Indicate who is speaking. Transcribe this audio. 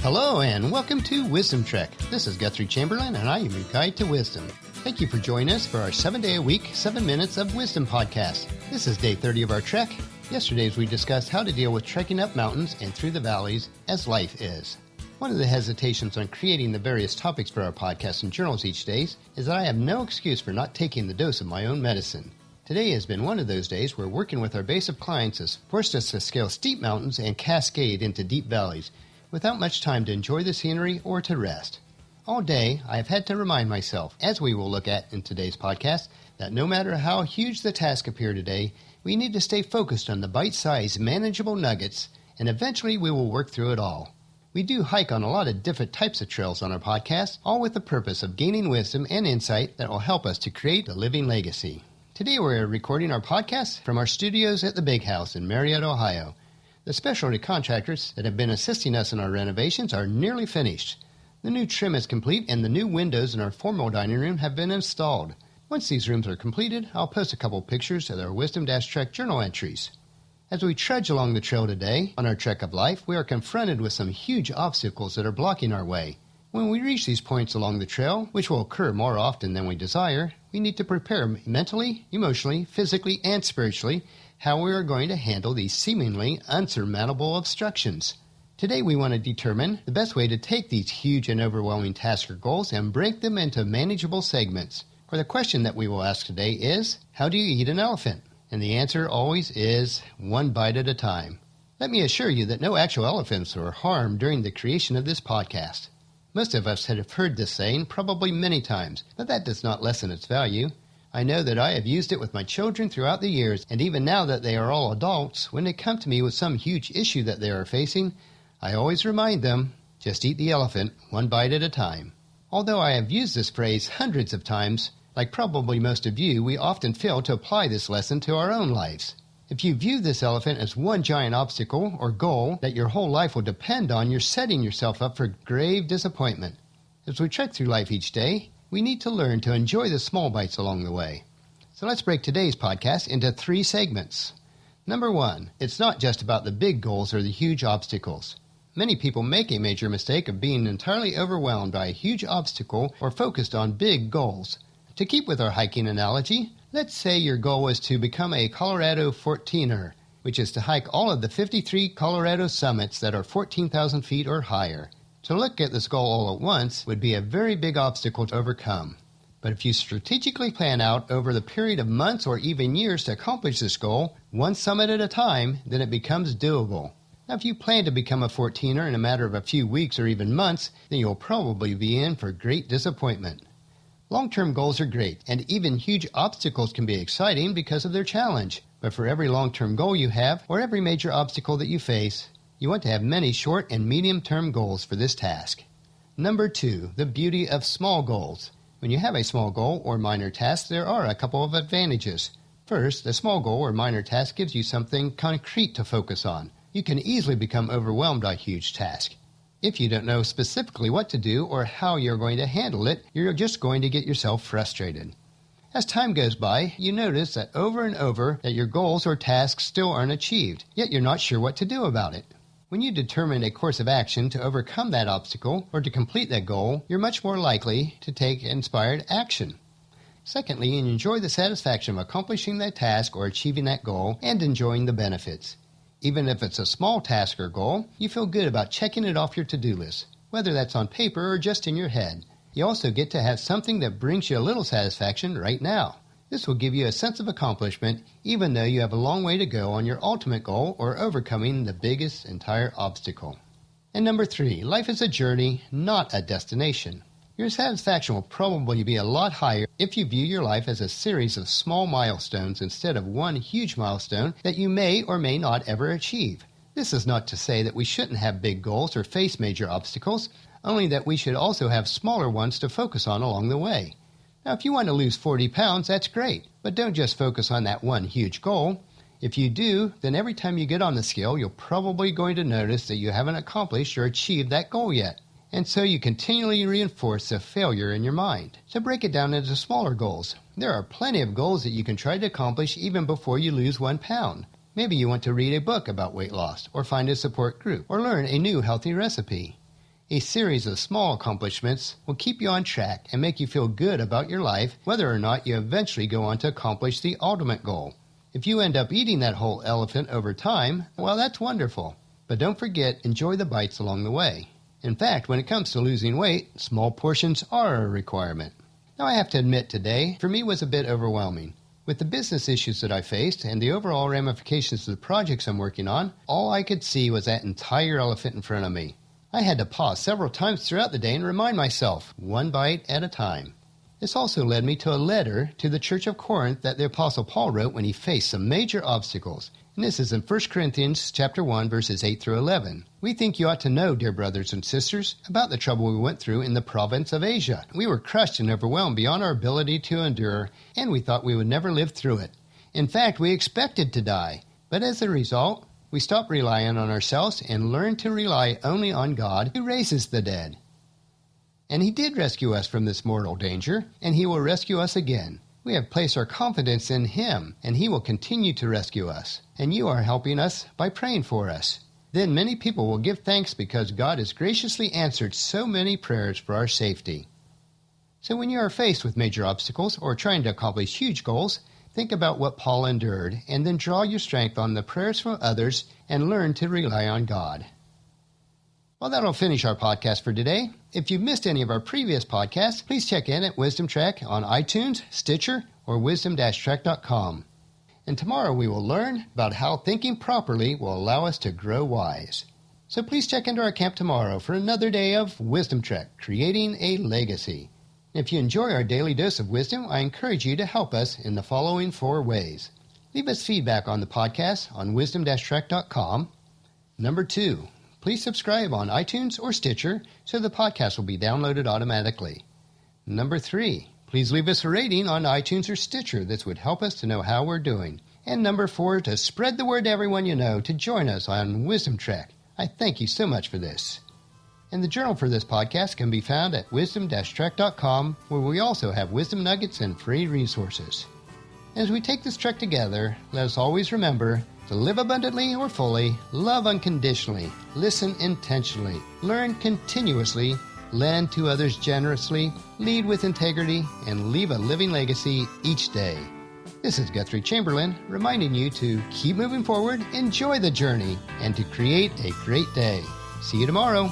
Speaker 1: Hello and welcome to Wisdom Trek. This is Guthrie Chamberlain and I am your guide to wisdom. Thank you for joining us for our 7-day-a-week, 7 Minutes of Wisdom podcast. This is day 30 of our trek. Yesterday we discussed how to deal with trekking up mountains and through the valleys as life is. One of the hesitations on creating the various topics for our podcasts and journals each day is that I have no excuse for not taking the dose of my own medicine. Today has been one of those days where working with our base of clients has forced us to scale steep mountains and cascade into deep valleys, without much time to enjoy the scenery or to rest. All day, I have had to remind myself, as we will look at in today's podcast, that no matter how huge the task appear today, we need to stay focused on the bite-sized, manageable nuggets, and eventually we will work through it all. We do hike on a lot of different types of trails on our podcast, all with the purpose of gaining wisdom and insight that will help us to create a living legacy. Today we're recording our podcast from our studios at the Big House in Marietta, Ohio. The specialty contractors that have been assisting us in our renovations are nearly finished. The new trim is complete and the new windows in our formal dining room have been installed. Once these rooms are completed, I'll post a couple pictures of our Wisdom-Trek journal entries. As we trudge along the trail today, on our trek of life, we are confronted with some huge obstacles that are blocking our way. When we reach these points along the trail, which will occur more often than we desire, we need to prepare mentally, emotionally, physically, and spiritually how we are going to handle these seemingly unsurmountable obstructions. Today we want to determine the best way to take these huge and overwhelming tasks or goals and break them into manageable segments. For the question that we will ask today is, how do you eat an elephant? And the answer always is, one bite at a time. Let me assure you that no actual elephants were harmed during the creation of this podcast. Most of us have heard this saying probably many times, but that does not lessen its value. I know that I have used it with my children throughout the years, and even now that they are all adults, when they come to me with some huge issue that they are facing, I always remind them, just eat the elephant, one bite at a time. Although I have used this phrase hundreds of times, like probably most of you, we often fail to apply this lesson to our own lives. If you view this elephant as one giant obstacle or goal that your whole life will depend on, you're setting yourself up for grave disappointment. As we trek through life each day, we need to learn to enjoy the small bites along the way. So let's break today's podcast into 3 segments. Number 1, it's not just about the big goals or the huge obstacles. Many people make a major mistake of being entirely overwhelmed by a huge obstacle or focused on big goals. To keep with our hiking analogy, let's say your goal is to become a Colorado 14er, which is to hike all of the 53 Colorado summits that are 14,000 feet or higher. To look at this goal all at once would be a very big obstacle to overcome. But if you strategically plan out over the period of months or even years to accomplish this goal, one summit at a time, then it becomes doable. Now, if you plan to become a 14er in a matter of a few weeks or even months, then you'll probably be in for great disappointment. Long-term goals are great, and even huge obstacles can be exciting because of their challenge. But for every long-term goal you have, or every major obstacle that you face, you want to have many short and medium-term goals for this task. Number 2, the beauty of small goals. When you have a small goal or minor task, there are a couple of advantages. First, a small goal or minor task gives you something concrete to focus on. You can easily become overwhelmed by a huge task. If you don't know specifically what to do or how you're going to handle it, you're just going to get yourself frustrated. As time goes by, you notice that over and over that your goals or tasks still aren't achieved, yet you're not sure what to do about it. When you determine a course of action to overcome that obstacle or to complete that goal, you're much more likely to take inspired action. Secondly, you enjoy the satisfaction of accomplishing that task or achieving that goal and enjoying the benefits. Even if it's a small task or goal, you feel good about checking it off your to-do list, whether that's on paper or just in your head. You also get to have something that brings you a little satisfaction right now. This will give you a sense of accomplishment, even though you have a long way to go on your ultimate goal or overcoming the biggest entire obstacle. And number 3, life is a journey, not a destination. Your satisfaction will probably be a lot higher if you view your life as a series of small milestones instead of one huge milestone that you may or may not ever achieve. This is not to say that we shouldn't have big goals or face major obstacles, only that we should also have smaller ones to focus on along the way. Now, if you want to lose 40 pounds, that's great, but don't just focus on that one huge goal. If you do, then every time you get on the scale, you're probably going to notice that you haven't accomplished or achieved that goal yet. And so you continually reinforce the failure in your mind. So break it down into smaller goals. There are plenty of goals that you can try to accomplish even before you lose 1 pound. Maybe you want to read a book about weight loss, or find a support group, or learn a new healthy recipe. A series of small accomplishments will keep you on track and make you feel good about your life, whether or not you eventually go on to accomplish the ultimate goal. If you end up eating that whole elephant over time, well, that's wonderful. But don't forget, enjoy the bites along the way. In fact, when it comes to losing weight, small portions are a requirement. Now, I have to admit today, for me, was a bit overwhelming. With the business issues that I faced and the overall ramifications of the projects I'm working on, all I could see was that entire elephant in front of me. I had to pause several times throughout the day and remind myself, one bite at a time. This also led me to a letter to the Church of Corinth that the Apostle Paul wrote when he faced some major obstacles. And this is in 1 Corinthians chapter 1, verses 8 through 11. We think you ought to know, dear brothers and sisters, about the trouble we went through in the province of Asia. We were crushed and overwhelmed beyond our ability to endure, and we thought we would never live through it. In fact, we expected to die. But as a result, we stopped relying on ourselves and learned to rely only on God who raises the dead. And he did rescue us from this mortal danger, and he will rescue us again. We have placed our confidence in him, and he will continue to rescue us. And you are helping us by praying for us. Then many people will give thanks because God has graciously answered so many prayers for our safety. So when you are faced with major obstacles or trying to accomplish huge goals, think about what Paul endured, and then draw your strength on the prayers from others and learn to rely on God. Well, that'll finish our podcast for today. If you've missed any of our previous podcasts, please check in at Wisdom Trek on iTunes, Stitcher, or wisdom-trek.com. And tomorrow we will learn about how thinking properly will allow us to grow wise. So please check into our camp tomorrow for another day of Wisdom Trek, creating a legacy. If you enjoy our daily dose of wisdom, I encourage you to help us in the following 4 ways. Leave us feedback on the podcast on wisdom-trek.com. Number 2, please subscribe on iTunes or Stitcher so the podcast will be downloaded automatically. Number 3, please leave us a rating on iTunes or Stitcher. This would help us to know how we're doing. And number 4, to spread the word to everyone you know to join us on Wisdom Trek. I thank you so much for this. And the journal for this podcast can be found at wisdom-trek.com, where we also have wisdom nuggets and free resources. As we take this trek together, let us always remember to live abundantly or fully, love unconditionally, listen intentionally, learn continuously, lend to others generously, lead with integrity, and leave a living legacy each day. This is Guthrie Chamberlain reminding you to keep moving forward, enjoy the journey, and to create a great day. See you tomorrow.